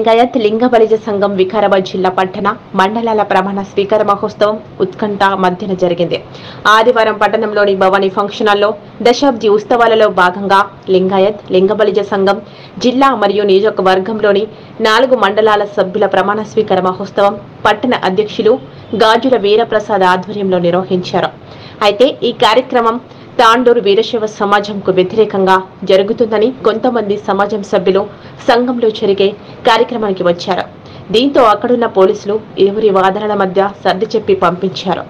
లింగాయత్ లింగ బలిజ సంఘం వికారాబాద్ జిల్లా పట్టణ మండలాల ప్రమాణ స్వీకార మహోత్సవం ఉత్కంఠ మధ్యన జరిగింది. ఆదివారం పట్టణంలోని భవానీ ఫంక్షన్ హాల్లో దశాబ్ది ఉత్సవాలలో భాగంగా లింగాయత్ లింగ బలిజ సంఘం జిల్లా మరియు నియోజకవర్గంలోని 4 మండలాల సభ్యుల ప్రమాణ స్వీకార మహోత్సవం పట్టణ అధ్యక్షులు గాజుల వీరప్రసాద్ ఆధ్వర్యంలో నిర్వహించారు. అయితే ఈ కార్యక్రమం తాండూరు వీరశైవ సమాజంకు వ్యతిరేకంగా జరుగుతుందని కొంతమంది సమాజం సభ్యులు సంఘంలో జరిగే కార్యక్రమానికి వచ్చారు. దీంతో అక్కడున్న పోలీసులు ఇరువురి వాదనల మధ్య సర్ది చెప్పి పంపించారు.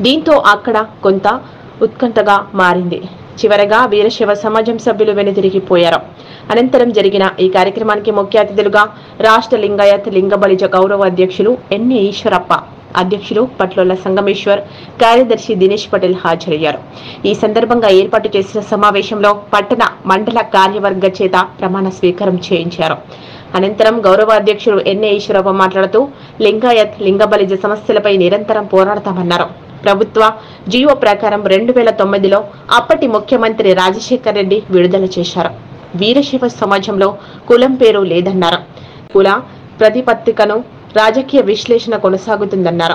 దీంతో అక్కడ కొంత ఉత్కంఠగా మారింది. చివరగా వీరశైవ సమాజం సభ్యులు వెనుదిరిగిపోయారు. అనంతరం జరిగిన ఈ కార్యక్రమానికి ముఖ్య అతిథులుగా రాష్ట్ర లింగాయత్ లింగ బలిజ గౌరవ అధ్యక్షులు ఎన్ఏ ఈశ్వరప్ప, అధ్యక్షులు పట్లోల సంగమేశ్వర్, కార్యదర్శి దినేష్ పటేల్ హాజరయ్యారు. ఈ సందర్భంగా ఏర్పాటు చేసిన సమావేశంలో పట్టణ మండల కార్యవర్గ చేత ప్రమాణ స్వీకారం చేయించారు. అనంతరం గౌరవ అధ్యక్షులు ఎన్ఏ ఈశ్వరప్ప మాట్లాడుతూ లింగాయత్ లింగ బలిజ సమస్యలపై నిరంతరం పోరాడతామన్నారు. ప్రభుత్వ జీవో ప్రకారం 2009లో అప్పటి ముఖ్యమంత్రి రాజశేఖర్ రెడ్డి విడుదల చేశారు. వీరశైవ సమాజంలో కులం పేరు లేదన్నారు. కుల ప్రతిపత్తికను రాజకీయ విశ్లేషణ కొనసాగుతుందన్నారు.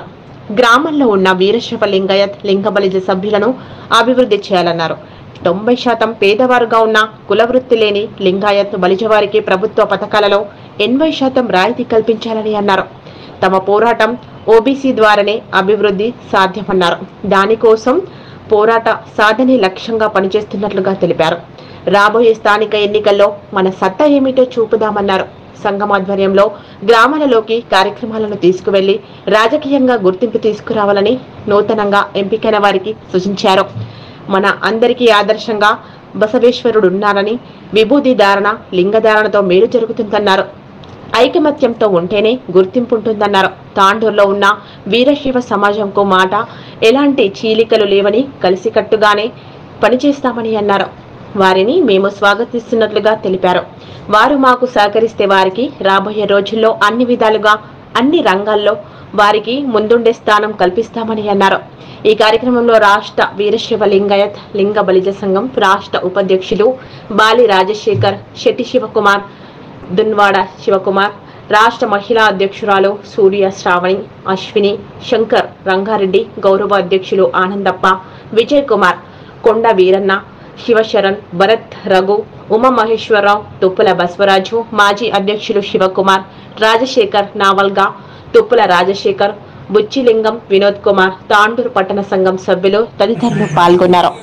గ్రామాల్లో ఉన్న వీరశైవ లింగాయత్ లింగ బలిజ సభ్యులను అభివృద్ధి చేయాలన్నారు. 90% పేదవారుగా ఉన్న కులవృత్తి లేని లింగాయత్ బలిజ వారికి ప్రభుత్వ పథకాలలో 80% రాయితీ కల్పించాలని అన్నారు. తమ పోరాటం ఓబీసీ ద్వారానే అభివృద్ధి సాధ్యమన్నారు. దానికోసం పోరాట సాధనే లక్ష్యంగా పనిచేస్తున్నట్లుగా తెలిపారు. రాబోయే స్థానిక ఎన్నికల్లో మన సత్తా ఏమిటో చూపుదామన్నారు. సంఘం ఆధ్వర్యంలో గ్రామాలలోకి కార్యక్రమాలను తీసుకువెళ్లి రాజకీయంగా గుర్తింపు తీసుకురావాలని నూతనంగా ఎంపికైన వారికి సూచించారు. మన అందరికీ ఆదర్శంగా బసవేశ్వరుడున్నారని, విభూది ధారణ లింగధారణతో మేలు జరుగుతుందన్నారు. ఐకమత్యంతో ఉంటేనే గుర్తింపు ఉంటుందన్నారు. తాండూరులో ఉన్న వీరశైవ సమాజంకు మాట ఎలాంటి చీలికలు లేవని, కలిసికట్టుగానే పనిచేస్తామని అన్నారు. వారిని మేము స్వాగతిస్తున్నట్లుగా తెలిపారు. వారు మాకు సహకరిస్తే వారికి రాబోయే రోజుల్లో అన్ని విధాలుగా అన్ని రంగాల్లో వారికి ముందుండే స్థానం కల్పిస్తామని అన్నారు. ఈ కార్యక్రమంలో రాష్ట్ర వీరశైవ లింగాయత్ లింగ బలిజ సంఘం రాష్ట్ర ఉపాధ్యక్షులు బాలి రాజశేఖర్, శెట్టి శివకుమార్, దున్వాడ శివకుమార్, రాష్ట్ర మహిళా అధ్యక్షురాలు సూర్య శ్రావణి, అశ్విని, శంకర్, రంగారెడ్డి, గౌరవ అధ్యక్షులు ఆనందప్ప, విజయ్ కుమార్, కొండ వీరన్న, శివశరణ్, భరత్, రఘు, ఉమామహేశ్వరరావు, తుప్పుల బస్వరాజు, మాజీ అధ్యక్షులు శివకుమార్, రాజశేఖర్, నావల్గా, తుప్పుల రాజశేఖర్, బుచ్చిలింగం, వినోద్ కుమార్, తాండూరు పట్టణ సంఘం సభ్యులు తదితరులు పాల్గొన్నారు.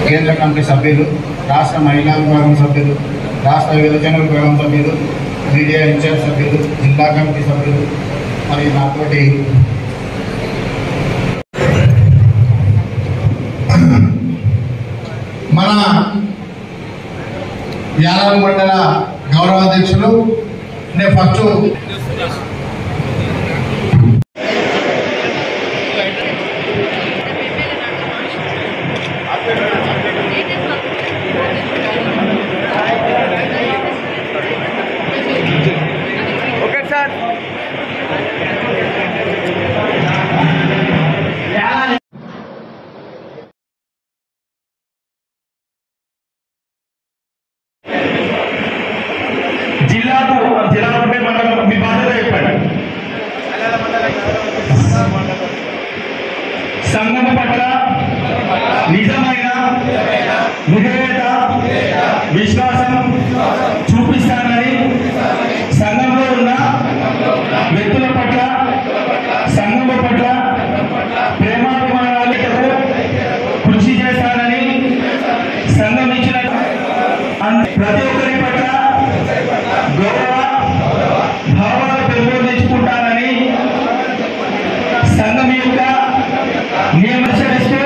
కేంద్ర కమిటీ సభ్యులు, రాష్ట్ర మహిళా విభాగం సభ్యులు, రాష్ట్ర విభజన విభాగం సభ్యులు, మీడియా ఇన్ఛార్జ్ సభ్యులు, జిల్లా కమిటీ సభ్యులు, మరియు నాతోటి మన యాదవ్ మండల గౌరవ అధ్యక్షులు నేను ఫస్ట్ సంఘం పట్ల నిజమైన విధేయత, విశ్వాసం చూపిస్తానని, సంఘంలో ఉన్న వ్యక్తుల పట్ల, సంఘం పట్ల ప్రేమాభిమానాలకు కృషి చేస్తానని, సంఘం ఇచ్చిన ప్రతి ఒక్కరి పట్ల గౌరవ భావాలు పెంపొందించుకుంటానని, సంఘం యొక్క నియమనుసరిస్తూ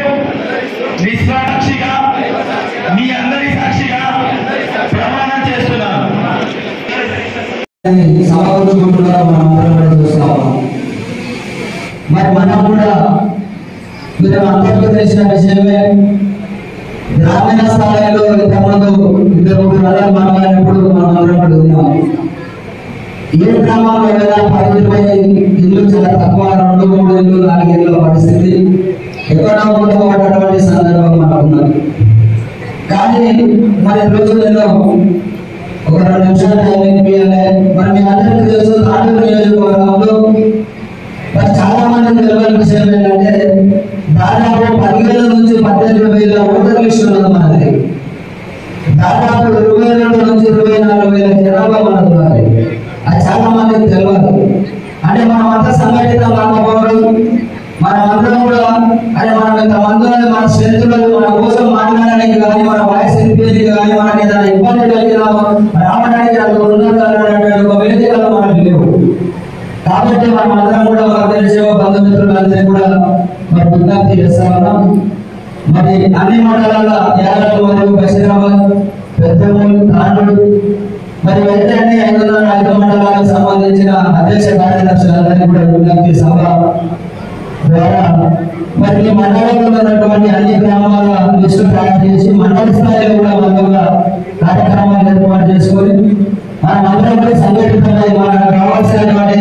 నిస్వాక్షిగా మీ అందరి సాక్షిగా ప్రమాణం చేస్తున్నాను. మరి మనం కూడా మీరు అందరికీ తెలిసిన విషయమే, గ్రామీణ స్థాయిలో ఇంతకుముందు 2-3 నెలలు మాట్లాడినప్పుడు మనం అందరం ఉన్నాం. ఏ గ్రామాల్లో ఏదైనా 10-20 ఇల్లు చాలా తక్కువ, 2-3 ఇల్లు 4 ఇళ్ళ పరిస్థితి ఎక్కడో ఉండేటువంటి సందర్భం మనకున్నది. కానీ మరి రోజులలో ఒక 2 నిమిషాలు టైం ఇప్పియాలి. మరి మీ అందరికీ తెలుసు తాండూరు నియోజకవర్గంలో మరి చాలా మంది తెలియని విషయం ఏంటంటే దాదాపు 10,000 నుంచి 18,000 ఓటర్ లిస్ట్ ఉన్నది మనది. దాదాపు 22 నుంచి 24,000 జనాభా మనకు ఉన్నది. అది చాలా మందికి తెలియదు. అంటే మనం అంతా సంఘటితం కాకపోవడం, మనమందరం కూడా అంటే మనం ఇంతమంది మన స్నేహితులు మన కోసం మాట్లాడడానికి కానీ, మన వాయిస్ వినిపించడానికి కానీ, మనకి ఏదైనా ఇబ్బంది కలిగినా రావడానికి అందులో ఉన్నటువంటి ఒక వేదికలు మనకు లేవు. కాబట్టి మనం అందరం కూడా తెలిసే బంధుమిత్రులందరినీ కూడా మరి విజ్ఞప్తి చేస్తా ఉన్నాం. మరి అన్ని మండలాల యాదవ్ మరియు బషీరాబాద్, పెద్దమూరు, తాండూరు మరి వెంటనే 505 మండలాలకు సంబంధించిన అధ్యక్ష కార్యదర్శులందరినీ కూడా విజ్ఞప్తి సభ ద్వారా మరి ఈ మండలంలో ఉన్నటువంటి అన్ని గ్రామాల లిస్టు తయారు చేసి మండల స్థాయిలో కూడా మండల కార్యక్రమాలు ఏర్పాటు చేసుకొని మనం అందరం కూడా సంఘటితమై మనకు కావాల్సినటువంటి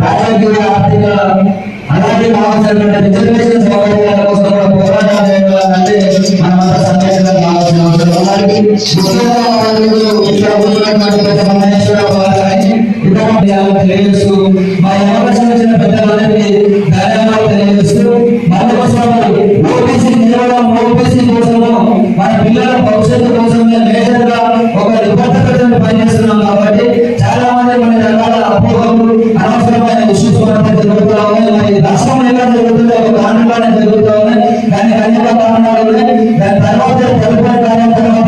రాజకీయ, ఆర్థిక అలాగే కావాల్సినటువంటి రిజర్వేషన్ సౌకర్యాల కోసం కూడా పోరాటం చేయాలంటే మనమంతా సంఘటితం కావాల్సిన అవసరం ఉన్నది. తెలియజేస్తూ మా అవకాశం వచ్చిన పెద్దలందరికీ ధన్యవాదాలు తెలియజేస్తూ మనకోసం ఓబీసీ కేవలం ఓబీసీ కోసము మన పిల్లల భవిష్యత్తు కోసమే మేజర్ గా ఒక నిబద్ధతతో పనిచేస్తున్నాం. కాబట్టి చాలా మంది కొన్ని రకాల అపోహలు, అనవసరమైన ఇష్యూస్ జరుగుతూ ఉన్నాయి. మరి రాష్ట్రంలో ఎలా జరుగుతుందో ఒక కారణంగానే జరుగుతూ ఉన్నాయి. కానీ అనేక కారణాలు ఉన్నాయి. దాని తర్వాత తదుపరి కార్యక్రమం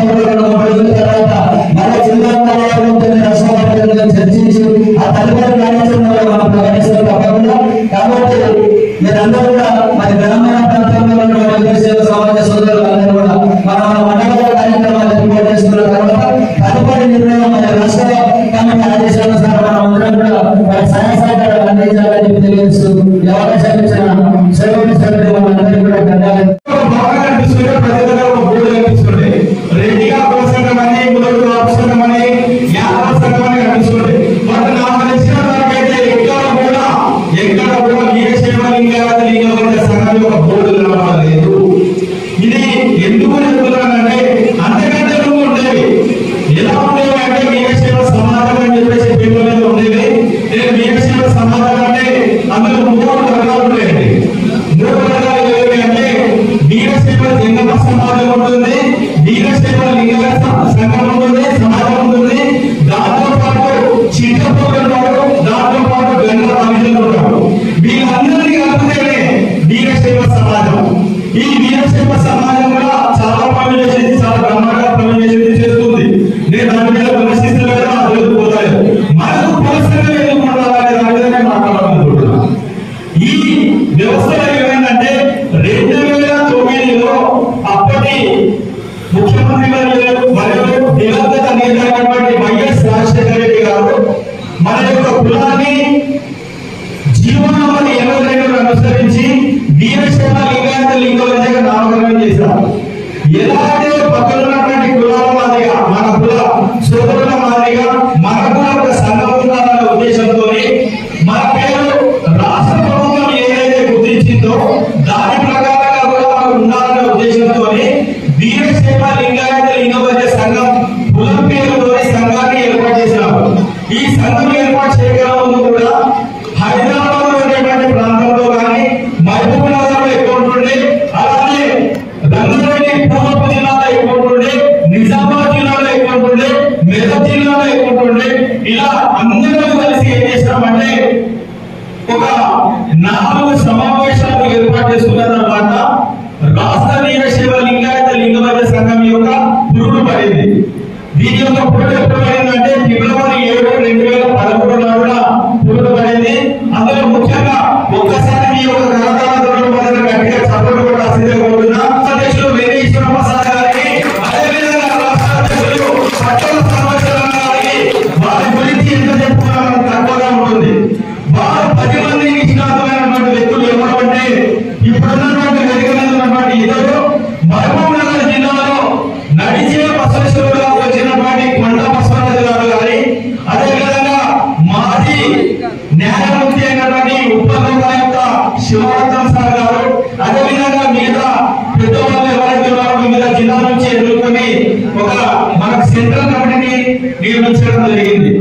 తర్వాత మన జిల్లా రాష్ట్ర చర్చించి ఆ తదుపరి కార్యక్రమంలో మనం ప్రకటిస్తాం తప్పకుండా. కాబట్టి మీరందరూ కూడా మరి గ్రామీణ ప్రాంతంలో సమాజ సోదరులందరూ కూడా మన మండల కార్యక్రమాలు ఏర్పాటు చేసుకున్న తర్వాత తదుపరి నిర్ణయం మన రాష్ట్ర కమిటీ ఆదేశానుసారం మనం అందరం కూడా వారి సహాయ సహకారాలు అందించాలని తెలియజేస్తూ అవకాశం ఇచ్చిన సేవలు సభ్యులు మనందరికీ కూడా ధన్యవాదాలు. ఇది ఎందుకు చెప్తున్నానంటే అంతకంటే ఉండేవి ఎలా ఉండేవి అంటే మీరసేవ సమాజం అని చెప్పేసి పేర్లు ఉండేవి. నేను మీరసేవ సమాజం అంటే అందులో 3 వర్గాలు ఉండేవి. 3 వర్గాలు ఏవి అంటే వీరసేవ జంగమ సమాజం ఉంటుంది, వీరసేవ లింగ సంఘం ఉంటుంది, సమాజం ఉంటుంది. దాంతో పాటు చిట్టపోగలు, దాంతో పాటు గంగ మనుషులు ఉంటారు. వీళ్ళందరినీ కలిపితేనే వీరసేవ సమాజం. ఈ వీరసేవ సమాజం కూడా చాలా పనులు చేసేది, చాలా బ్రహ్మాండంగా పనులు చేసేది చేస్తుంది. నేను దాని మీద విమర్శిస్తలేదు, అది పోతాను. మనకు పురస్కరణ ఎందుకు ఉండాలనే దాని మీద నేను మాట్లాడాలనుకుంటున్నాను. ఈ వ్యవస్థలో ఏమైందంటే 2009లో అప్పటి ముఖ్యమంత్రి మరియు దివంగత నేత అయినటువంటి వైఎస్ రాజశేఖర రెడ్డి గారు మన యొక్క కులాన్ని జీవనాన్ని 82 అనుసరించి వీరసేవ లింగాయత లింగోజగా నామకరణం చేశారు. ఎలా అంటే పక్కన ఉన్నటువంటి కులాల మాదిరిగా మన కుల సోదరుల మాదిరిగా మనకు ఒక సంఘం ఉండాలనే ఉద్దేశంతో మన పేరు రాష్ట్ర ప్రభుత్వం ఏదైతే గుర్తించిందో దాని ప్రకారంగా కూడా మనకు ఉండాలనే ఉద్దేశంతో వీరసేవ లింగాయత లింగోజ సంఘం కులం పేరుతో సంఘాన్ని ఏర్పాటు చేశారు. ఈ సంఘం ఏర్పాటు చేయగల ముందు కూడా హైదరాబాద్ ఉండేటువంటి ప్రాంతంలో కానీ మహబూబ్ నగర్ లో ఎక్కువ ఉంటుండే, అలాగే రంగారెడ్డి పూర్వపు జిల్లాలో ఎక్కువ ఉంటుండే, నిజామాబాద్ జిల్లాలో ఎక్కువ ఉంటుండే, మెదక్ జిల్లాలో ఎక్కువ ఉంటుండే. ఇలా అందరూ కలిసి ఏం చేస్తామంటే ఒక 4 సమావేశాలు ఏర్పాటు చేసుకున్నారన్నమాట. రాష్ట్ర వీరశైవ లింగాయత లింగవర్గ సంఘం యొక్క పురుడు పడింది. దీని యొక్క పురుడు ఎప్పుడు పడిందంటే ఫిబ్రవరి 7, 2013 కూడా పురుడు పడింది. అందులో ముఖ్యంగా ఒక్కసారి మీ యొక్క కళాకారులు గట్టిగా సపోర్ట్ కూడా ఆశించబోతున్నా. అధ్యక్షులు వేణీశ్వర ప్రసాద్ గారికి, అదేవిధంగా రాష్ట్ర అధ్యక్షులు పట్టణ సంవత్సరం గారికి వారి గురించి ఎంత చెప్పుకున్నారో తక్కువగా ఉంటుంది. వారు 10 మంది నిష్ణాతమైనటువంటి వ్యక్తులు ఎవరంటే ఇప్పుడున్నటువంటి వెలుగుతున్నటువంటి ఇద్దరు మహబూబ్ నగర్ జిల్లాలో నడిచే బసవేశ్వరుడుగా వచ్చినటువంటి కొండ బసవ అయినటువంటి ఉప్పల్ యొక్క శివరత్నం సార్ గారు, అదేవిధంగా మిగతా పెద్దవాళ్ళు ఎవరైతే ఉన్నారో వివిధ జిల్లాల నుంచి ఎదుర్కొని ఒక మనకు సెంట్రల్ కమిటీని నిర్మించడం జరిగింది.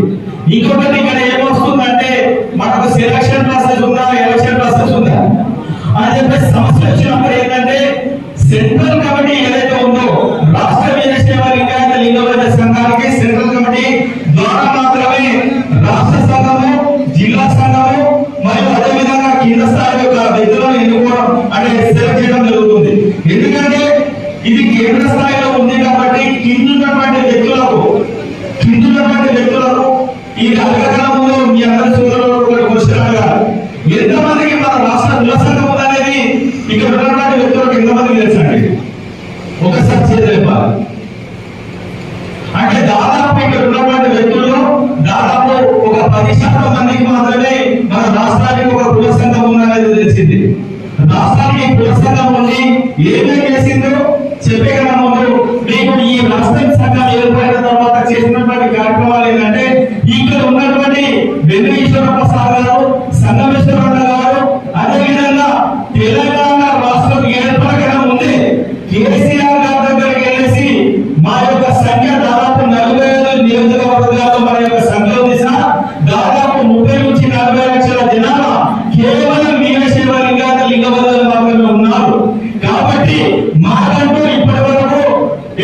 ఇంకొకటి ఇక్కడ ఏమొస్తుందంటే మనకు సెలక్షన్ ప్రాసెస్ ఉందా, ఎలక్షన్ ప్రాసెస్ ఉందా అని చెప్పేసి సమస్య వచ్చినప్పుడు ఏంటంటే సెంట్రల్ కమిటీ ఏదైతే ఉందో రాష్ట్ర వీరశైవ లింగాయత లింగవైద్య సంఘానికి సెంట్రల్ కమిటీ ద్వారా మాత్రమే రాష్ట్ర సంఘము, జిల్లా సంఘము మరియు అదేవిధంగా కింద స్థాయి యొక్క వ్యక్తులను ఎన్నుకోవడం అంటే సెలెక్ట్ చేయడం జరుగుతుంది. ఎందుకంటే ఇది కేంద్ర స్థాయిలో ఉంది కాబట్టి కిందున్నటువంటి వ్యక్తులకు ఈ అడగడంలో మీ అందరి సోదరులు వచ్చినట్టుగా ఎంతమందికి మన రాష్ట్ర కుల సంఘం అనేది ఇక్కడ ఉన్నటువంటి వ్యక్తులకు ఎంతమందికి తెలుసండి? ఒకసారి చేయలేపాలి. అంటే దాదాపు ఇక్కడ ఉన్నటువంటి వ్యక్తులు దాదాపు ఒక 10% మందికి మాత్రమే మన రాష్ట్రానికి ఒక కుల సంఘం ఉందనేది తెలిసింది. రాష్ట్రానికి కుల సంఘం ఉంది, ఏమేమి చేసిందో చెప్పే కన్నా ముందు మీకు ఈ రాష్ట్ర సంఘం ఏర్పడిన తర్వాత చేసినటువంటి కార్యక్రమాలు ఏంటంటే ఇక్కడ ఉన్నటువంటి వెంకటేశ్వర ప్రసాద్ గారు, సంగమేశ్వరరావు గారు, అదేవిధంగా తెలంగాణ రాష్ట్రం ఏర్పడకడం ముందే కేసీఆర్ గారి దగ్గరికి వెళ్ళేసి మా యొక్క సంఖ్య దాదాపు 45 నియోజకవర్గాల్లో మన యొక్క సంఖ్య ఉంది సార్, దాదాపు 30 నుంచి 40 లక్షల జనాభా కేవలం వీరశైవ లింగాయత లింగవైద్యులు మాత్రమే ఉన్నారు. కాబట్టి మాకంటూ ఇప్పటి వరకు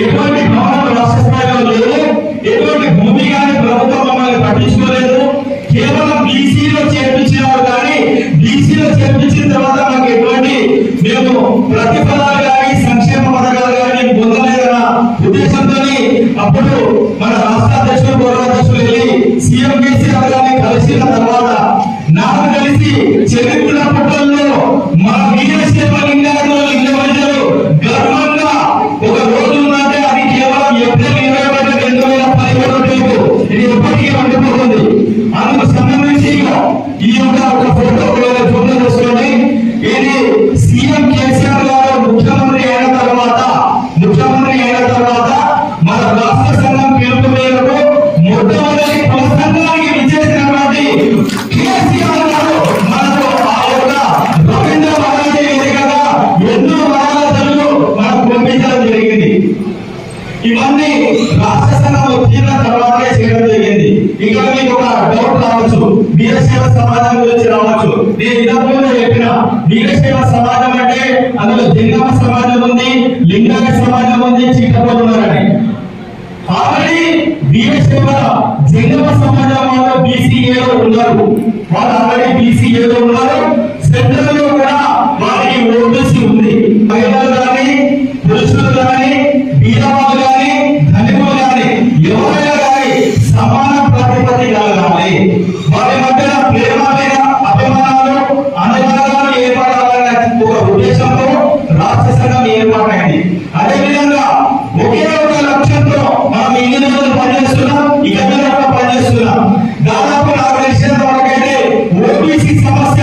ఎటువంటి భవనం రాష్ట్ర స్థాయిలో లేదు, ఎటువంటి భూమి కానీ ప్రభుత్వం మమ్మల్ని పట్టించుకోలేదు. కేవలం బీసీలో చేర్పించినారు, కానీ బీసీలో చేర్పించిన తర్వాత మాకు ఎటువంటి మేము ప్రతిఫలాలు కానీ సంక్షేమ పథకాలు కానీ పొందలేదన్న ఉద్దేశంతో అప్పుడు మన రాష్ట్ర అధ్యక్షులు, గౌరవాధ్యక్షులు వెళ్ళి సీఎం కేసీఆర్ గారిని కలిసిన తర్వాత నాకు కలిసి చరిత్ర పుటల్లో మా వీరశైవ లింగాయతులు లింగవైద్యులు గర్వంగా ఒక రోజు ఉందంటే అది కేవలం ఏప్రిల్ 21, 2017 ఇది ఎప్పటికీ ఉండిపోతుంది. అందుకు సంబంధించి ఈ యొక్క ఒక ఫోటో చూసుకోండి. ఇది సీఎం కేసీఆర్ గారు ముఖ్యమంత్రి అయిన తర్వాత మన రాష్ట్ర సంఘం పిలుపు మేరకు మొట్టమొదటి కుల సంఘానికి విచ్చేసినటువంటి కేసీఆర్ గారు మనకు ఆ యొక్క రవీంద్ర భారతి వేదికగా ఎన్నో మహారాజులు మనకు పంపించడం జరిగింది. ఇవన్నీ రాష్ట్ర సంఘం వచ్చిన తర్వాతే చేయడం జరిగింది. ఇక్కడ మీకు ఒక డౌట్ రావచ్చు, వీరశైవ సమాజం గురించి రావచ్చు. నేను ఇంతకుముందు చెప్పిన వీరశైవ సమాజం అంటే అందులో జంగమ సమాజం ఉంది, లింగాయత సమాజం ఉంది, చీటపోలు ఉన్నారని. ఆల్రెడీ వీరశైవ జంగమ సమాజం వాళ్ళు బీసీఏలో ఉన్నారు, వాళ్ళు ఆల్రెడీ బీసీఏలో ఉన్నారు. సెంట్రల్ లో కూడా వారికి ఓబీసీ ఉంది. మహిళలు కానీ, పురుషులు కానీ, బీదవాళ్ళు కానీ, ధనికులు కానీ ఎవరైనా కానీ సమాన ప్రతిపత్తి కలగాలి. వారి మధ్యన ప్రేమ మీద అభిమానాలు, అనురాగాలు ఏర్పడాలనే ఒక ఉద్దేశంతో రాష్ట్ర సంఘం ఏర్పాటైంది. అదేవిధంగా ఒకే ఒక లక్ష్యంతో మనం ఇన్ని రోజులు పనిచేస్తున్నాం, ఇక మీద కూడా పనిచేస్తున్నాం. దాదాపు నాకు తెలిసినంత వరకైతే ఓబీసీ సమస్య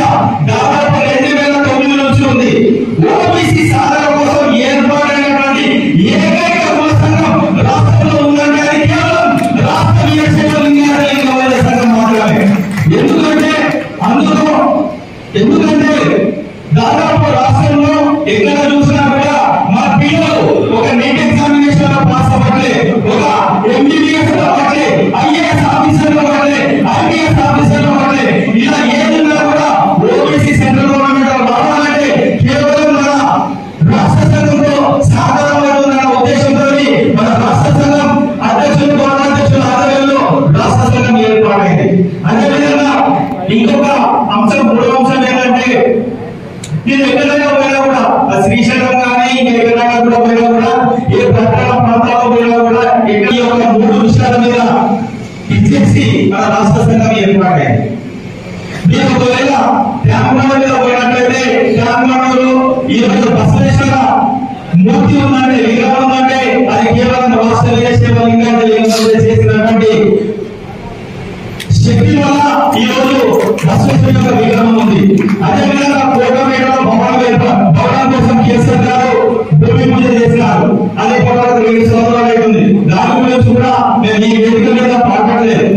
దాదాపు 2009 నుంచి ఉంది. ఓబీసీ సాధన కోసం ఏర్పాటైనటువంటి ఏకైక కుల సంఘం రాష్ట్రంలో ఉందంటే అది కేవలం రాష్ట్ర వీరశైవ లింగాయత లింగవైద్య సంఘం మాత్రమే. ఎందుకంటే దాదాపు రాష్ట్రంలో ఎక్కడ చూసినా కూడా మన పిల్లలు ఒక నీట్ ఎగ్జామినేషన్ లో పాస్ అవ్వట్లే, ఒక ఎంబీబీఎస్ లో అవ్వట్లే, ఐఏఎస్ ఆఫీసర్ లో అవ్వట్లే, ఐపీఎస్ ఆఫీసర్ లో అవ్వట్లే. ఇలా ఏదైనా కూడా ఓబీసీ సెంట్రల్ గవర్నమెంట్ రావాలంటే కేవలం మన రాష్ట్ర సంఘంతో సాధారణ ఉద్దేశంతో మన రాష్ట్ర సంఘం అధ్యక్షులు, గౌరవాధ్యక్షుల ఆధ్వర్యంలో రాష్ట్ర సంఘం ఏర్పాటైంది. అదేవిధంగా ఇంకొక అంశం, మూడవ అంశం ఏంటంటే నేను ఎక్కడైనా పోయినా కూడా శ్రీశైలం కానీ ఎక్కడైనా కూడా పోయినా కూడా ఏ పట్టణ ప్రాంతాల్లో పోయినా కూడా ఇక్కడ ఈ యొక్క 3 విషయాల మీద ఇచ్చేసి మన రాష్ట్ర సంఘం ఏర్పాటైంది. మీరు ఒకవేళ ట్యాంక్ మీద పోయినట్లయితే ట్యాంక్ ఈ యొక్క బసవేశ్వర మూర్తి ఉందంటే, లింగం ఉందంటే అది కేవలం రాష్ట్ర వీరశైవ లింగాయత లింగవైద్యులు చేసినటువంటి శక్తి వల్ల ఈ రోజు బసవేశ్వర యొక్క విగ్రహం ఉంది. అదేవిధంగా కోటమేడలో భవనం కోసం కేసీఆర్ గారు భూమి పూజ చేసినారు. అది కోటకు 2 సంవత్సరాలు అవుతుంది. దాని గురించి కూడా మేము ఈ వేదిక మీద మాట్లాడలేదు.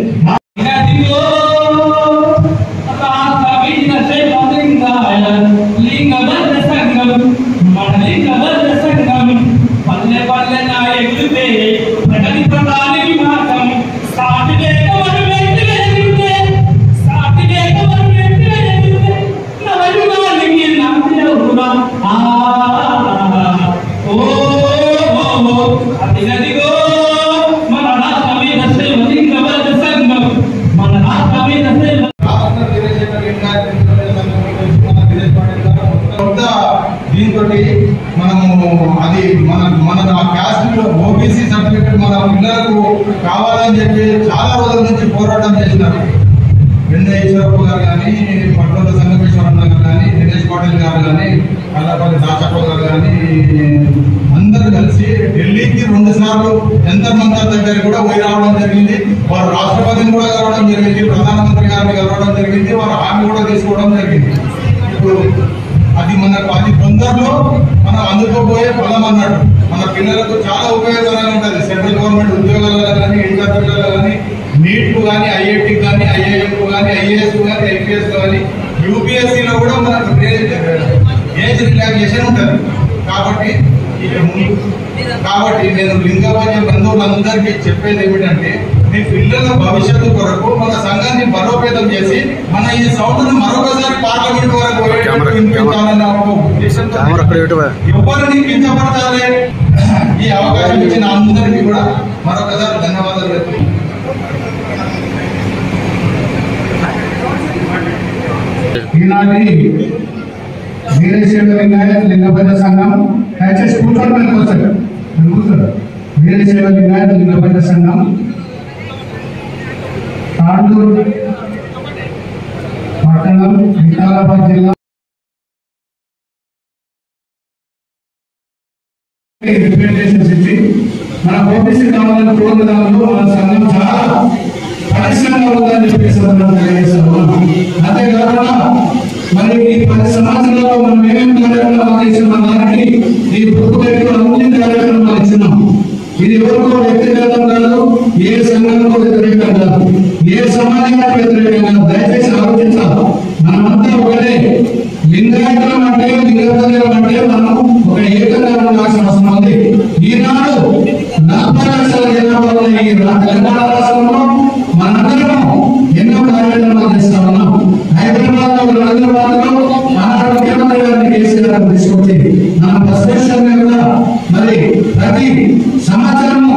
తోటి మనము అది మన క్యాస్ట్ ఓబీసీ సర్టిఫికేట్ మన పిల్లలకు కావాలని చెప్పి చాలా రోజుల నుంచి పోరాటం చేసినారు. వెంకటేశ్వరప్ప గారు కానీ, పట్ల సంగమేశ్వరన్న గారు కానీ, దినేష్ పాటిల్ గారు కానీ, కల్లపల్లి దాచప్ప గారు కానీ అందరూ కలిసి ఢిల్లీకి 2 సార్లు జంతర్ మంతర్ దగ్గర కూడా పోయి రావడం జరిగింది. వారు రాష్ట్రపతిని కూడా కలవడం జరిగింది, ప్రధానమంత్రి గారిని కలవడం జరిగింది, వారు హామీ కూడా తీసుకోవడం జరిగింది. ఇప్పుడు అది తొందరలో మనం అందుకోబోయే ఫలం అన్నట్టు మన పిల్లలకు చాలా ఉపయోగకరంగా ఉంటుంది. సెంట్రల్ గవర్నమెంట్ ఉద్యోగాలలో కానీ, ఇంటర్ పిల్లలు కానీ, నీట్ కానీ, ఐఐటి కానీ, ఐఐఎం కానీ, ఐఏఎస్ కానీ, ఐపీఎస్ కానీ, యూపీఎస్సీలో కూడా మనకు ఏజ్ రిలాక్సేషన్ ఉంటుంది. కాబట్టి నేను లింగభాగ్య బంధువులందరికీ చెప్పేది ఏమిటంటే, మీ పిల్లల భవిష్యత్తు కొరకు మన సంఘాన్ని బలోపేతం చేసి మన ఈ సౌండ్ను మరొకసారి పార్లమెంట్ వరకు వినిపించాలన్న ఉద్దేశంతో ఎవరిని కించపరచాలి. ఈ అవకాశం ఇచ్చిన అందరికీ కూడా మరొకసారి ధన్యవాదాలు. ఈనాటి వీరశైవ లింగాయత్ లింగభద్ర సంఘం దయచేసి కూర్చోండి. కూర్చోండి. వీరశైవ లింగాయత్ లింగభద్ర సంఘం తాండూరు పట్టణం, వికారాబాద్ జిల్లా రిప్రజెంటేషన్స్ ఇచ్చి మన ఓబీసీ కావాలని కోరుకున్నాము. మన సంఘం చాలా పరిశ్రమ ఉందని చెప్పేసి తెలియజేస్తాము. అంతేకాకుండా మరి ఈ 10 సంవత్సరాల్లో మనం ఏమేమి కార్యక్రమాలు ఇచ్చినాం దానికి ఈ ప్రభుత్వం అన్ని కార్యక్రమాలు ఇచ్చినాం. ఇది ఎవరికో వ్యక్తిగతం కాదు, ఏ సంఘంలో వ్యతిరేకం కాదు, ఏ సమాజానికి వ్యతిరేకం కాదు. దయచేసి ఆలోచించాలి. మనమంతా ఒకటే. లింగాయతులం అంటే, లింగభద్రం అంటే మనం ఒక ఏకంగా ఉండాల్సిన అవసరం ఉంది. ఈనాడు 40 లక్షల జనాభా ఉన్న ఈ తెలంగాణ రాష్ట్రంలో మనందరం ఎన్నో కార్యక్రమాలు చేస్తా ఉన్నాం. హైదరాబాద్ లో ముఖ్యమంత్రి గారిని కేసీఆర్ తీసుకొచ్చి మన బస్టేషన్ మీద మరి ప్రతి సంవత్సరము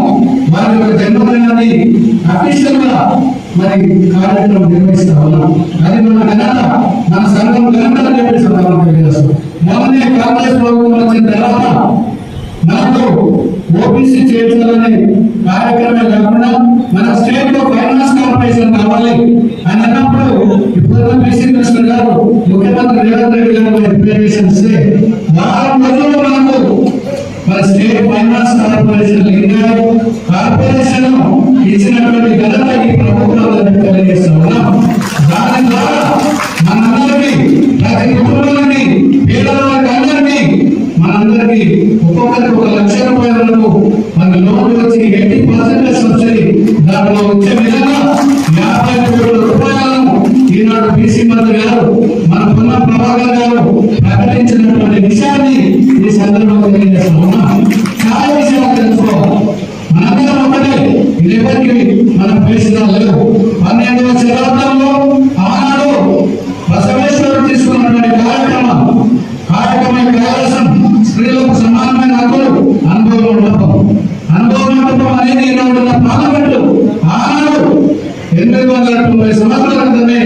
వారి యొక్క జన్మదినాన్ని అఫీషియల్ గా మరి కార్యక్రమం నిర్వహిస్తా ఉన్నాం. అది మన ఘనత, మన సంఘం ఘనత అని చెప్పి సందర్భంగా తెలియజేస్తాం. మొదటి కాంగ్రెస్ ప్రభుత్వం వచ్చిన తర్వాత మనకు ఓబీసీ చేర్చాలనే కార్యక్రమే కాకుండా మన స్టేట్ లో ఫైనాన్స్ కార్పొరేషన్ కావాలి అని అన్నప్పుడు ఇప్పుడు బీసీ కృష్ణ గారు ముఖ్యమంత్రి రేవంత్ రెడ్డి గారు రిప్రజెంటేషన్ ఇస్తే వారం రోజుల్లో మనకు మన స్టేట్ ఫైనాన్స్ కార్పొరేషన్ కార్పొరేషన్ ఇచ్చినటువంటి ఘనత ఈ ప్రభుత్వాలు తెలియజేస్తా ఉన్నాం. దాని ద్వారా మనందరికీ, ప్రతి కుటుంబానికి, పేదవాళ్ళకి అందరికీ మనందరికీ ఒక్కొక్కరికి 1 లక్ష రూపాయలకు మన లోన్లు వచ్చి 80% సబ్సిడీ దాంట్లో వచ్చే విధంగా 50 కోట్ల రూపాయలను ఈనాడు బీసీ మంత్రి గారు మన పున్న ప్రభాకర్ గారు ప్రకటించినటువంటి విషయాన్ని ఈ సందర్భంగా తెలియజేస్తా ఉన్నాం. చాలా విషయాలు తెలుసుకోవాలి. మనందరం ఒకటే. ఇది ఎవరికి మనం పేషిదాలు లేవు. 12వ శతాబ్దంలో ఆనాడు బసవేశ్వరుడు తీసుకున్నటువంటి కార్యక్రమం కైలాసం, స్త్రీలకు సమానమైన హక్కులు, అనుభవం మండపం అనేది ఈనాడు పార్లమెంట్ ఆనాడు 890 సంవత్సరాల క్రితమే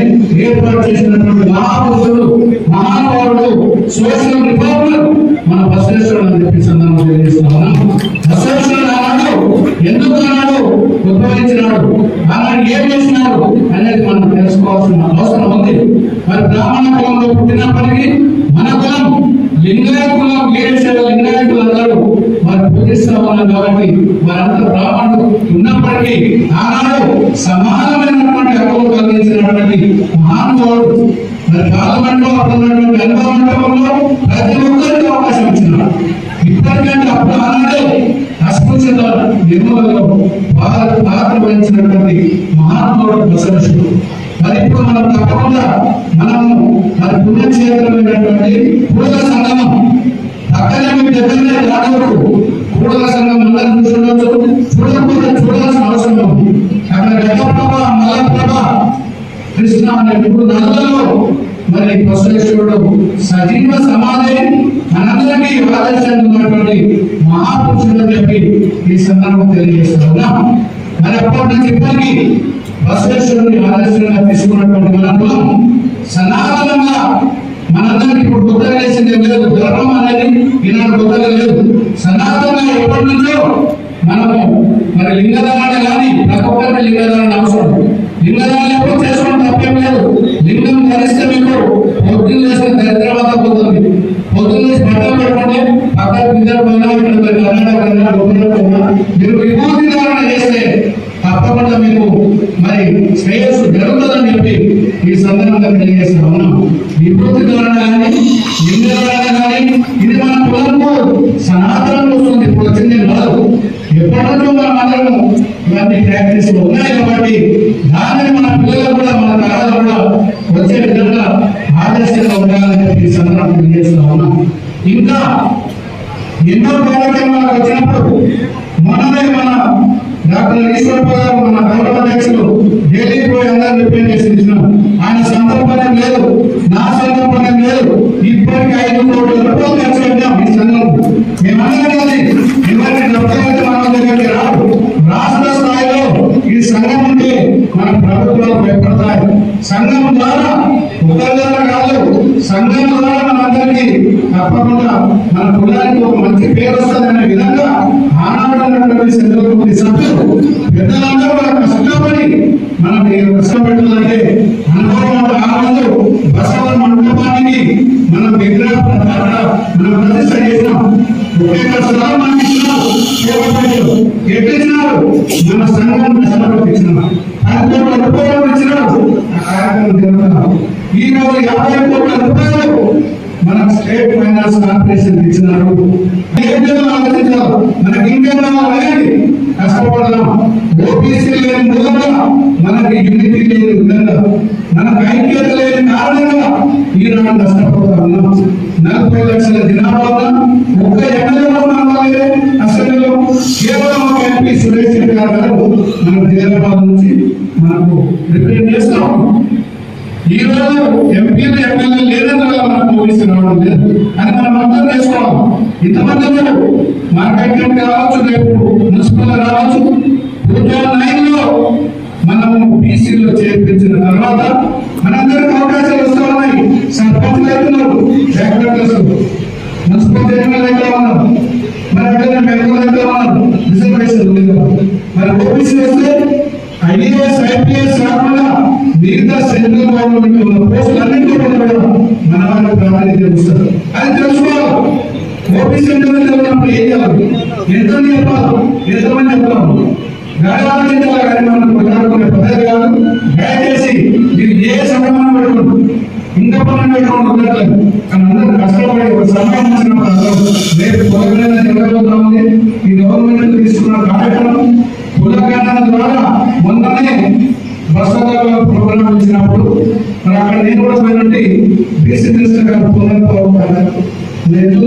ఏర్పాటు చేసినటువంటి మహాపురుషుడు, మహానుభావుడు, సోషల్ రిఫార్మర్ మన బసవేశ్వరుడు అని చెప్పి సందర్భంగా తెలియజేస్తున్నాం. బసవేశ్వరుడు ఆనాడు ఎందుకు ఉద్భవించినాడు, ఆనాడు ఏం చేసినాడు అనేది మనం తెలుసుకోవాల్సిన అవసరం ఉంది. మరి బ్రాహ్మణ కులంలో పుట్టినప్పటికీ మన కులం లింగాయత కులం, వీరశైవ లింగాయతులు అందరూ మరి పూజిస్తా ఉన్నాం. కాబట్టి వారంతా బ్రాహ్మణులు ఉన్నప్పటికీ ఆనాడు సమానమైనటువంటి హక్కులు కలిగించినటువంటి మహానుభావుడు. మరి పార్లమెంట్ లో అప్పుడున్నటువంటి అనుభవంలో ప్రతి ఒక్కరికి అవకాశం ఇచ్చినాడు. ఇప్పటికంటే అప్పుడు ఆనాడే అస్పృశ్యత నిర్మూలనలో పాత్ర వహించినటువంటి మహానుభావుడు బసవేశ్వరుడు. మరి ఇప్పుడు మనం తప్పకుండా మనము మరి పుణ్యక్షేత్రమైనటువంటి కూడల సంగమం పక్కనే మీకు దగ్గరనే రాడవరు కూడల సంఘం అందరూ చూడాల్సిన అవసరం ఉంది. అక్కడ ఘటప్రభ, మలప్రభ, కృష్ణ అనే 3 నదులలో మరి బసవేశ్వరుడు సజీవ సమాధి మనందరికీ ఆదర్శంగా ఉన్నటువంటి మహాపురుషుడు అని చెప్పి ఈ సందర్భం తెలియజేస్తున్నా. మరి అప్పటి నుంచి ఇప్పటికీ బసవేశ్వరుని ఆదర్శంగా తీసుకున్నటువంటి మన కులం సనాతనంగా మనందరికీ ఇప్పుడు కొత్తగా చేసింది లేదు. ధర్మం అనేది ఈనాడు కొత్తగా లేదు. సనాతనంగా ఎప్పటి నుంచో మనము మరి లింగదానం కానీ ప్రతి ఒక్కరికి లింగదానం అవసరం. లింగదానం ఎప్పుడు చేసుకోవడం తప్పేం లేదు. లింగం ధరిస్తే మీకు పొద్దున్న చేస్తే దరిద్రవాత పోతుంది. పొద్దున్న చేసి బట్టలు పెట్టుకుంటే పక్కన పిల్లలు పోయినా ఇక్కడ కర్ణాటక మీరు విభూతి ధారణ చేస్తే తప్పకుండా మీకు మరి శ్రేయస్సు జరుగుతుందని చెప్పి ఈ సందర్భంగా తెలియజేస్తా ఉన్నాం. విభూతి ధారణ కానీ లింగ ధారణ కానీ ఇది మన కులంలో సనాతనంగా వస్తుంది. ఇప్పుడు వచ్చింది కాదు. ఎప్పటి నుంచో మనం అందరము ఇవన్నీ ప్రాక్టీస్ లో ఉన్నాయి కాబట్టి దానిని మన పిల్లలు కూడా మన తరాలు కూడా వచ్చే విధంగా ఆదర్శంగా ఉండాలని చెప్పి ఈ సందర్భంగా తెలియజేస్తా ఉన్నాం. ఇంకా ఎన్నో కార్యక్రమాలకు వచ్చినప్పుడు మనమే మన డాక్టర్ ఈశ్వరప్ప గారు మన గౌరవ అధ్యక్షులు ఢిల్లీ పోయి అందరినీ రిప్రజెంటేషన్ ఆయన సందర్భం లేదు, నా సందర్భం లేదు. ఇప్పటికి 5 కోట్ల రూపాయలు ఖర్చు పెట్టాం ఈ సంఘం. మేమన్నది ఎవరికి డబ్బులు మన దగ్గరికి రాదు. రాష్ట్ర స్థాయిలో ఈ సంఘం ఉంటే మన ప్రభుత్వాలు భయపడతాయి. సంఘం ద్వారా ఒకరిగా కాదు, సంఘం ద్వారా మనందరికీ తప్పకుండా మన కులానికి ఒక మంచి పేరు వస్తుందనే విధంగా ఆనాడు సెంట్రల్ సభ్యులు పెద్దలందరూ కూడా కష్టపడి మనకి కష్టపెట్టాలంటే అనుభవం ఆనందు బసవ మండపానికి మనం విగ్రహం మనం ప్రతిష్ట చేసినాం. ఒకే కష్టాలు మనకి ఇచ్చినారు. ఎట్టిచ్చినారు? మన సంఘం కష్టపడి ఇచ్చినాం. 5 కోట్ల రూపాయలు ఇచ్చినారు. ఆ కార్యక్రమం జరుగుతున్నాం. ఈ రోజు 50 కోట్ల రూపాయలు మన స్టేట్ ఫైనాన్స్ కార్పొరేషన్ ఇచ్చినారు. ఆలోచించారు మనకి ఇంకేమో కష్టపడదాం. ఓబీసీ లేని మూలంగా మనకి యూనిటీ లేని విధంగా మనకు ఐక్యత లేని కారణంగా ఈనాడు కష్టపడుతున్నాం. 40 లక్షల జనాభా ఒక్క ఎమ్మెల్యే అసెంబ్లీలో కేవలం ఒక ఎంపీ సురేష్ రెడ్డి గారు మన హైదరాబాద్ నుంచి మనకు రిప్రజెంట్ చేస్తాం. ఈ రోజు ఎంపీలు ఎమ్మెల్యే లేదని మనకు పోలీసు రావడం లేదు అని మనం అర్థం చేసుకోవాలి. ఇంతమంది మార్కెట్ కావచ్చు, రేపు మున్సిపల్ రావచ్చు. 2009లో మనము బీసీలో చేర్పించిన తర్వాత మనందరికీ అవకాశాలు వస్తూ ఉన్నాయి. సర్పంచ్లు అవుతున్నారు, మున్సిపల్ చైర్మన్ అయితే ఉన్నారు, మరి మెంబర్లు అయితే ఉన్నారు. రిజర్వేషన్ లేదు. మరి ఓబీసీ వస్తే ఐఏఎస్ ఐపీఎస్ కాకుండా మిగతా సెంట్రల్ గవర్నమెంట్ ఉన్న పోస్టులు అన్నింటిలో కూడా మన వాళ్ళకి ప్రాధాన్యత ఇస్తారు. అది తెలుసుకోవాలి. ఓబీసీ ఉన్నప్పుడు ఏం చేయాలి, ఎంతమంది చెప్పాలి, ఎంతమంది చెప్తాము ఆలోచించాలి. కానీ మనం కొట్లాడుకునే పద్ధతి కాదు. దయచేసి మీరు ఏ సమయం పెట్టుకుంటారు, ఇంకా పనులు పెట్టుకుంటూ ఉండట్లేదు. కానీ అందరూ కష్టపడి ఒక సమయం వచ్చినప్పుడు రేపు పొలగైనా జరగబోతా ఉంది. ఈ గవర్నమెంట్ తీసుకున్న కార్యక్రమం కులగణన ద్వారా మొన్ననే బస్సుల ప్రోగ్రాం ఇచ్చినప్పుడు మరి అక్కడ నేను కూడా పోయినట్టు బీసీ మినిస్టర్ గారు పునః 40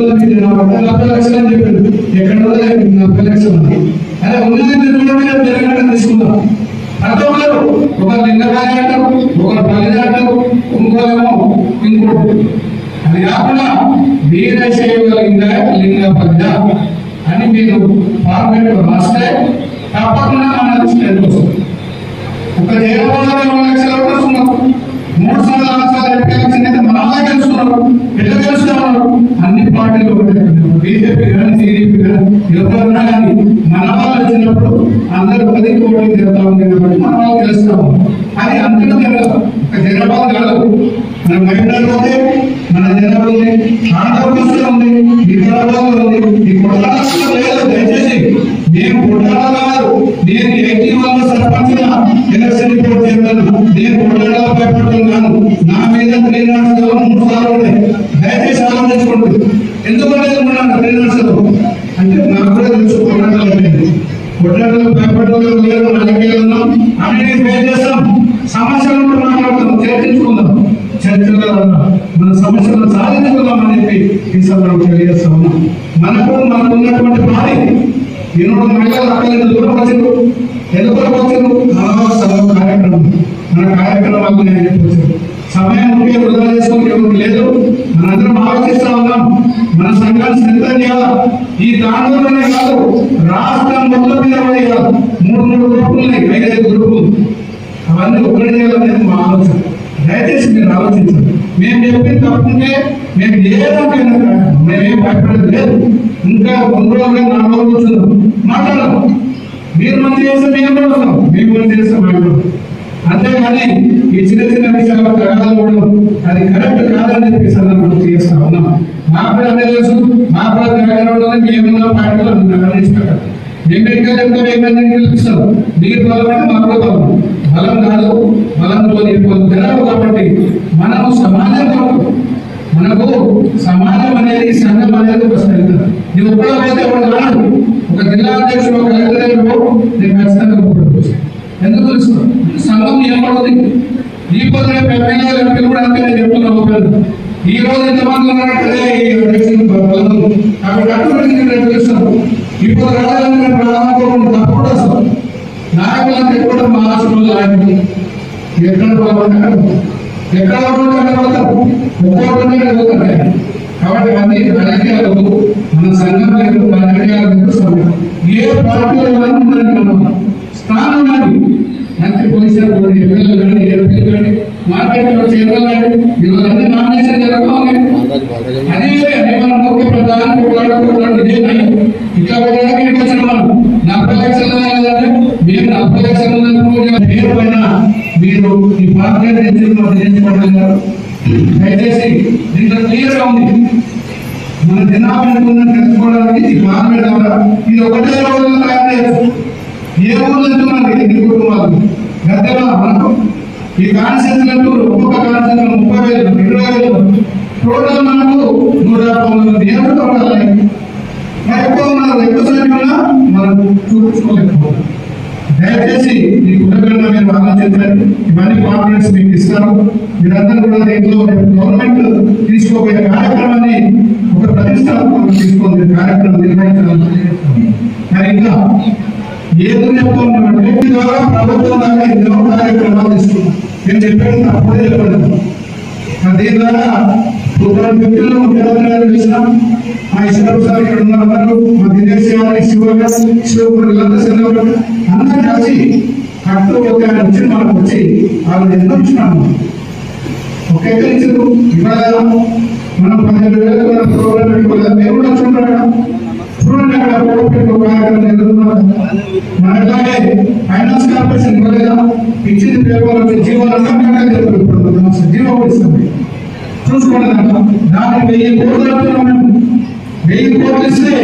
లక్షలు అని చెప్పారు. ఎక్కడ 40 లక్షలు అదే ఉన్నది తెలంగాణ తీసుకుందాం. అర్థం ఒక లింగరాజు అంటారు, ఒక పల్లె అంటారు, ఇంకోలేమో ఇంకోటి. అది కాకుండా వీరశైవ లింగ పద్య అని మీరు పార్లమెంట్ రాస్తే తప్పకుండా మన స్టేట్ వస్తుంది. ఒక దేవాలయంలో 2 లక్షల వస్తున్నారు. 3 సార్లు 4 సార్లు ఎన్నికలు మన అలా గెలుస్తున్నారు. ఎట్లా గెలుస్తున్నారు? అన్ని పార్టీలు బీజేపీ కానీ టీడీపీ కానీ ఎవరన్నా కానీ మన వాళ్ళు వచ్చినప్పుడు అందరూ 10 కోట్లు తిరుగుతా ఉంది కాబట్టి మన వాళ్ళు గెలుస్తాము. అది అందరూ జరగదు. ఒక జనాభా కాదు. మన మహిళలు ఉంది, మన జనాభా ఉంది, ఆంధ్రప్రదేశ్ ఉంది, హైదరాబాద్ ఉంది. ఈ కొట్లాటలో లేదు. దయచేసి నేను కొట్లాడ కాదు. నేను 81 సర్పంచ్ ఎలక్షన్ రిపోర్ట్ చేస్తాను. నేను కొట్లాడాల భయపడుతున్నాను. నా మీద 3 సార్లు ఉన్నాయి. దయచేసి ఆలోచించుకోండి. ఎందుకంటే అంటే నాకు కూడా తెలుసు కొట్లాటలు భయపడడం లేదు. రాజకీయాలు అన్ని ఫేస్ చేస్తాం. సమస్యలు మాట్లాడుతాం, చర్చించుకుందాం. చర్చల మన సమస్యలను సాధించుకుందామని చెప్పి ఈ సందర్భంగా తెలియజేస్తా ఉన్నాం. మనకు ఉన్నటువంటి బాధ ఈరోజు మహిళలు అక్కడ దూరం వచ్చారు. ఎందుకు వచ్చారు? కార్యక్రమం మన కార్యక్రమాలు నేను చెప్పొచ్చాను. సమయం ఉంటే వృధా చేసుకోవడం లేదు. మనందరం ఆలోచిస్తా ఉన్నాం. మన సంఘాన్ని సిద్ధం చేయాలి. ఈ దాంట్లోనే కాదు, రాష్ట్రం మొత్తం మీద కాదు. 3 గ్రూపులు ఉన్నాయి, 5 గ్రూపులు. అవన్నీ ఒక్కటి చేయాలనేది మా ఆలోచన. దయచేసి మీరు ఆలోచించండి. మేము చెప్పి తప్పుంటే మేము లేదంటే మేమేం భయపడేది లేదు. ఇంకా 3 రోజులు 4 రోజులు కూర్చున్నాం, మాట్లాడదాం. మీరు మంచి చేస్తే మేము కూడా వస్తాం, మేము మంచి చేస్తే మాట్లాడదాం. అంతేగాని ఈ చిన్న చిన్న విషయాలు తగాదాలు కూడా అది కరెక్ట్ కాదని చెప్పి సందర్భంలో చేస్తా ఉన్నాం. మా కూడా అదే తెలుసు, మా కూడా తగాదాలు మేమున్న పార్టీలో గమనించుకుంటాం. మేము ఇంకా చెప్తాం ఏమైనా తెలుస్తాం, మీరు బలమంటే మా కూడా బలం కాదు, బలంతో తెలవు. కాబట్టి మనము సమాజం మనకు సమాజం అనేది సంఘం అనేది వస్తుంది. ఇది ఒక్కడైతే ఒకటి కాదు, ఒక జిల్లా అధ్యక్షుడు ఒక కలెక్టర్ నేను ఖచ్చితంగా ఎందుకు తెలుస్తాం సంఘం ఏర్పడుతుంది. ఈ పొద్దున పెద్దలు కూడా అంతే నేను చెప్తున్నాను. ఈ రోజు ఎంతమంది ఉన్నారంటే ఈ అధ్యక్షులు కాబట్టి అటువంటి తెలుస్తాం. ఇప్పుడు రాజాలంటే ప్రధాన తప్పుడు వస్తాం. నాయకులంతా ఎక్కడ మహారాష్ట్రలో నాయకులు ఎక్కడ ఎక్కడ ఒక్కొక్కరు. కాబట్టి అన్ని రాజకీయాలు మన సంఘం లేదు, రాజకీయాలు ఏ పార్టీలో స్థానం కానీ మంత్రి పొజిషన్ ఎమ్మెల్యేలు కానీ ఎంపీలు కానీ మార్కెట్లో చైర్మన్ కానీ ఇవన్నీ నామినేషన్ జరగాలి. అదే మనం ముఖ్య ప్రధాని ఇదే ఇట్లా పెట్టడానికి వచ్చిన మనం 40 లక్షలు లేదంటే మేము 40 లక్షలు పేరు పైన మీరు ఈ పార్టీ దయచేసి దీంట్లో క్లియర్ గా ఉంది. మన జనాభా తెలుసుకోవడానికి ఈ మార్కెట్ ద్వారా ఇది ఒకటే రోజుల్లో తయారు చేయొచ్చు. ఏ ఊళ్ళు వెళ్తున్నారు ఎన్ని కుటుంబాలు గద్దెలో మనకు ఈ కాన్స్టిట్యూన్సీ ఒక్కొక్క కాన్స్టిట్యూన్సీ 30,000 20,000 టోటల్ మనకు 119 ఏళ్ళు ఉండాలి. ఎక్కువ ఉన్నారు, ఎక్కువ సంఖ్యలో మనం చూపించుకోలేకపోతాం. దయచేసి ఈ కుటుంబంలో మీరు ఆలోచించండి. ఇవన్నీ కాన్ఫిడెన్స్ మీకు ఇస్తాను. మీరందరూ కూడా దీంట్లో గవర్నమెంట్ తీసుకోబోయే కార్యక్రమాన్ని ఒక ప్రతిష్టాత్మకంగా తీసుకొని కార్యక్రమం నిర్వహించాలని మరి ఇంకా ఏదో చెప్తున్నామంటే ద్వారా ప్రభుత్వం దాకా ఎన్నో కార్యక్రమాలు తీసుకున్నాం. నేను చెప్పాను తప్పదే చెప్పలేదు. దీని ద్వారా 2015లో ముఖ్యమంత్రి చేసినాం. మా ఇష్టం సార్ ఇక్కడ ఉన్నారు, మా దినేష్ శివకుమార్ అందరూ కలిసి కట్టు ఒక వచ్చి మనకు వచ్చి వాళ్ళు ఎన్నో ఇచ్చినాము. ఒక ఎక్కడ ఇచ్చారు ఇవాళ మనం 15,000 ప్రోగ్రాం పెట్టుకోలేదు. మేము కూడా చూడండి అక్కడ కార్యక్రమం జరుగుతున్నారు. మన అట్లాగే ఫైనాన్స్ కార్పొరేషన్ ఇవ్వలేదా ఇచ్చింది పేపర్ వచ్చి జీవోలు జీవో ఇస్తాం చూసుకోండి. దానికి 1000 కోట్లు మనం 1000 కోట్లు ఇస్తే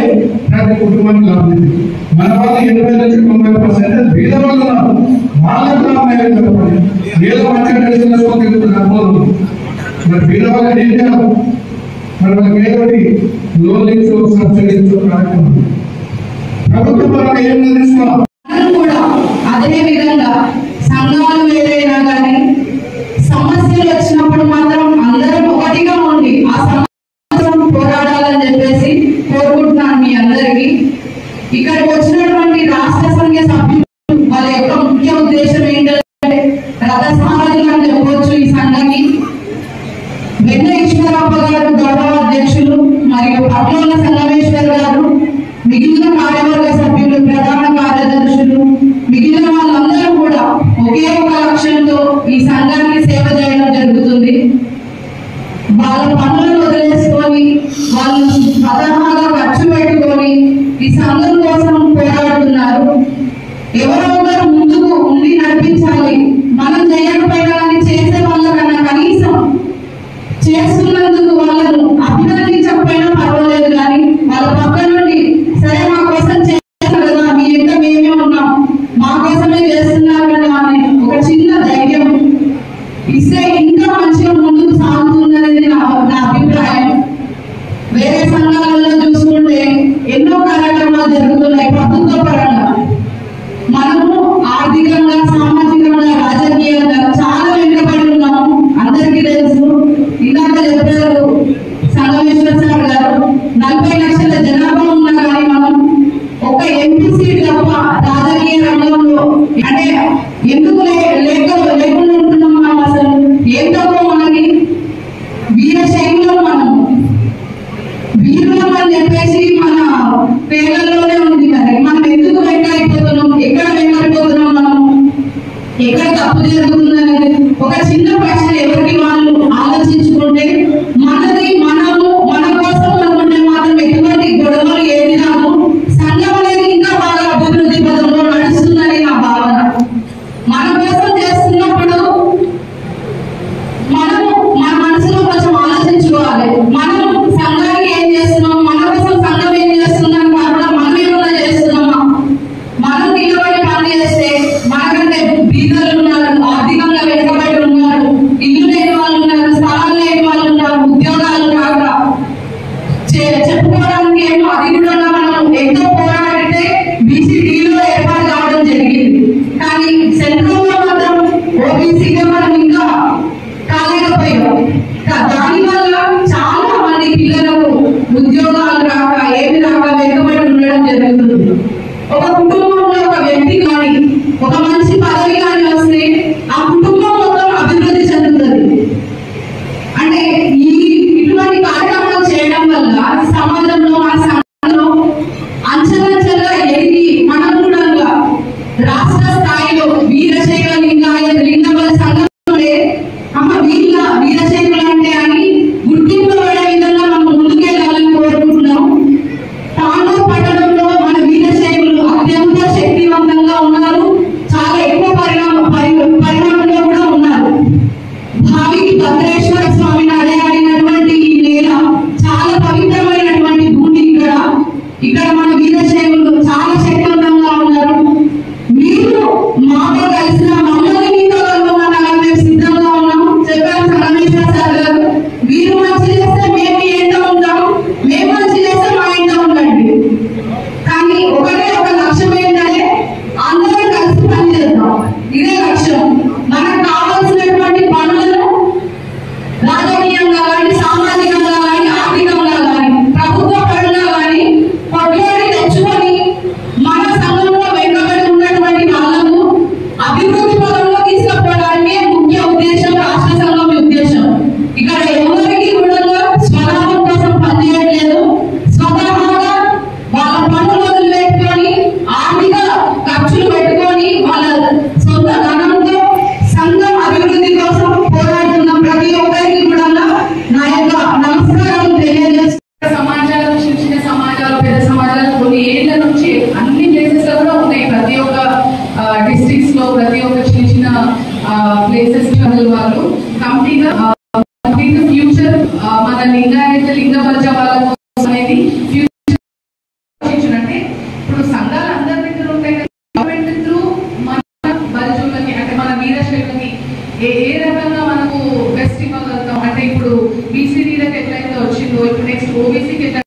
ప్రతి కుటుంబానికి లాభం. మన వాళ్ళు 80-90% వీళ్ళ వాళ్ళు ఉన్నారు, వాళ్ళకు లాభం ఏదో మంచిగా తెలుసుకున్నారు. మరి వీళ్ళ వాళ్ళని ఏం చేయాలి? మరి వాళ్ళకి ఏదోటి లోన్ ఇచ్చు సబ్సిడీ ఇచ్చు కార్యక్రమం ప్రభుత్వం పరంగా ఏం తీసుకోవాలి. కూడా అదే విధంగా సంఘాలు ఏదైనా కానీ సమస్యలు వచ్చినప్పుడు మాత్రం అందరం ఒకటిగా ఉండి ఆ సమస్యను పోరాడాలని చెప్పేసి కోరుకుంటున్నాను మీ అందరికీ. ఇక్కడికి వచ్చినటువంటి రాష్ట్ర సంఘ సభ్యులు వాళ్ళ యొక్క ముఖ్య ఉద్దేశం ఏంటంటే రథసారథులు అని చెప్పవచ్చు. ఈ సంఘానికి వెన్న ఈశ్వరప్ప గారు గౌరవ అధ్యక్షులు మరియు పట్ల సంగమేశ్వర్ గారు, మిగిలిన కార్యవర్గ సభ్యులు, ప్రధాన కార్యదర్శులు, మిగిలిన వాళ్ళందరూ కూడా ఒకే ఒక లక్ష్యంతో ఈ సంఘానికి సేవ చేయడం జరుగుతుంది. వాళ్ళ పనులను వదిలేసుకొని వాళ్ళు స్వతహాగా ఖర్చు పెట్టుకొని ఈ సంఘం కోసం పోరాడుతున్నారు. ఎవరో ఒకరు ముందుకు ఉండి నడిపించాలి. మనం చేయకపోయినా కానీ చేసే వాళ్ళకన్నా కనీసం చేస్తున్నందుకు వాళ్ళను అభినందించకపోయినా పర్వాలేదు, కానీ వాళ్ళ పక్క నుండి సరే మా కోసం చేస్తారు కదా, మీ ఎంత మేమే ఉన్నాం, మా కోసమే చేస్తున్నారు కదా అని ఒక చిన్న ధైర్యం ఇస్తే ఇంకా మంచిగా ముందుకు సాగుతుందనేది నా అభిప్రాయం. వేరే సంఘాలలో చూసుకుంటే ఎన్నో కార్యక్రమాలు జరుగుతున్నాయి ప్రభుత్వ పరంగా. మనము ఆర్థికంగా, సామాజికంగా, రాజకీయంగా చాలా వెనుకబడి ఉన్నాము, అందరికీ తెలుసు. ఇందాక చెప్పారు సంగమేశ్వర సార్ గారు, 40 లక్షల జనాభా ఉన్నా కానీ మనం ఒక ఎంపీ సీట్ తప్ప రాజకీయ రంగంలో అంటే ఎందుకు లేకుండా ఉంటున్నాం. మనం అసలు ఏం తప్ప మనకి వీరశైలిలో మనం వీరులం అని చెప్పేసి మన పేర్లలోనే ఉంది. మరి మనం ఎందుకు వెంకైపోతున్నాం, ఎక్కడ వెంకైపోతున్నాం? మనం ఎక్కడ తప్పు జరుగుతుందనేది ఒక చిన్న ప్రశ్న ఎవరికి వాళ్ళు ఆలోచించుకుంటే మనది మనము మన కోసం అనుకుంటే మాత్రం ఎటువంటి గొడవలు ఏది రాదు, సంఘం అనేది ఇంకా బాగా అభివృద్ధి పదంలో నడుస్తుందని నా భావన. మన కోసం చేస్తున్నప్పుడు మనము మన మనసులో కొంచెం ఆలోచించుకోవాలి. మనం సంఘానికి ఏం చేస్తున్నాం, మన కోసం సంఘం ఏం చేస్తున్నాం కాకుండా మనం ఏమన్నా చేస్తున్నామా? మనం నిలబడి పని చేస్తే మనకంటే బీదలు ఉన్నారు, ఆర్థికంగా వెనుకబడి ఉన్నారు, ఇల్లు లేని వాళ్ళు ఉన్నారు, స్థలాలు లేని వాళ్ళు ఉన్నారు, ఉద్యోగాలు రాక చెప్పుకోవడానికి ఏమో అది కూడా మనం ఎంతో పోరాడితే బీసీడీలో ఏర్పాటు కావడం జరిగింది. కానీ సెంట్రల్ లో మాత్రం ఓబీసీగా మనం ఇంకా కాలేకపోయాం. దానివల్ల చాలా మంది పిల్లలకు ఉద్యోగాలు రాక ఏమి రాక వెనుకబడి ఉండడం జరుగుతుంది. ఒక కుటుంబంలో ఒక వ్యక్తి కానీ ఒక మంచి పదవి కానీ వస్తే ఆ కుటుంబం మొత్తం అభివృద్ధి చెందుతుంది. అంటే ఇటువంటి కార్యక్రమాలు చేయడం వల్ల సమాజంలో మన సంఘంలో అంచెలంచెలుగా ఎదిగి మనం కూడా రాష్ట్ర స్థాయిలో వీరశైవ లింగబల సంఘంలో అమ్మ వీరశైవులు అంటే అని గుర్తింపు పడే విధంగా మనం ముందుకెళ్ళాలని కోరుకుంటున్నాం. తాండూరు పట్టణంలో మన వీరశైవులు అత్యంత శక్తివంతంగా ఉన్నారు, చాలా ఎక్కువ పరిమాణంలో కూడా ఉన్నారు. భావికి భద్రేశ్వర స్వామిని అడయాడినటువంటి ఈ నేల చాలా పవిత్రమైనటువంటి భూమి. ఇక్కడ మన వీరశైవులు చాలా శక్తివంతంగా ఉన్నారు. మీరు మాతో కలిసిన మమ్మల్ని మీతో కలుగుతున్నారని మేము సిద్ధంగా ఉన్నాం చెప్పారు రమేశ్వర సార్ గారు. మీరు మంచి చేస్తే మేము మీ ఎంట ఉంటాం, మేము మంచి చేస్తే మా ఎంట ఉండండి. కానీ ఒకటే ఒక లక్ష్యం ఏంటంటే అందరం కలిసి పనిచేద్దాం. ఇదే లక్ష్యం. మనకు కావాల్సినటువంటి పనులను రాజకీయంగా కానీ, సామాజికంగా కానీ, ఆర్థికంగా కానీ, ప్రభుత్వ పనులుగా కానీ కొట్లాడి తెచ్చుకొని మన సంఘంలో వెనుకబడి ఉన్నటువంటి వాళ్ళను అభివృద్ధి పదంలో తీసుకుపోవడానికే ముఖ్య ఉద్దేశం రాష్ట్ర సంఘం ఉద్దేశం. ఇక్కడ ఎవరికి కూడా స్వలాభం కోసం పనిచేయట్లేదు. స్వతహాగా వాళ్ళ పనులు వదిలిపెట్టుకొని ఆర్థిక ఖర్చులు పెట్టుకొని వాళ్ళ సొంత ధనంతో సంఘం అభివృద్ధి కోసం పోరాడుతున్న ప్రతి ఒక్కరికి కూడా నా యొక్క నమస్కారం తెలియజేస్తున్నాను. సమాజాలు, చిన్న సమాజాలు, పెద్ద సమాజాలు కొన్ని ఏళ్ల నుంచి అన్ని ప్లేసెస్ లో కూడా ఉన్నాయి. ప్రతి ఒక్క డిస్ట్రిక్ట్స్ లో ప్రతి ఒక్క చిన్న చిన్న ప్లేసెస్ వాళ్ళు కంప్లీట్ ఫ్యూచర్ మన లింగబల వాళ్ళ కోసం అనేది ఫ్యూచర్ అంటే ఇప్పుడు సంఘాలు అందరి దగ్గర ఉంటాయి. గవర్నమెంట్ త్రూ మన బల్జులకి అంటే మన వీరశైవులకి ఏ రకంగా మనకు బెస్ట్ ఇవ్వగలుగుతాం అంటే ఇప్పుడు బీసీడీలకు ఎట్లయితే వచ్చిందో ఇప్పుడు నెక్స్ట్ ఓబీసీకి ఎట్లా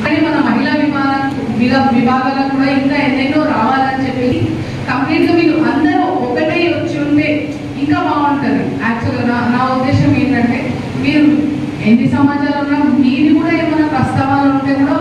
కానీ మన మహిళా విభాగాలకు కూడా ఇంకా ఎన్నెన్నో రావాలని చెప్పి కంప్లీట్ గా మీరు అందరూ ఒకటే వచ్చి ఉంటే ఇంకా బాగుంటుంది. యాక్చువల్గా నా ఉద్దేశం ఏంటంటే మీరు ఎన్ని సమాజాలు ఉన్నా మీరు కూడా ఏమైనా ప్రస్తావాలు ఉంటే కూడా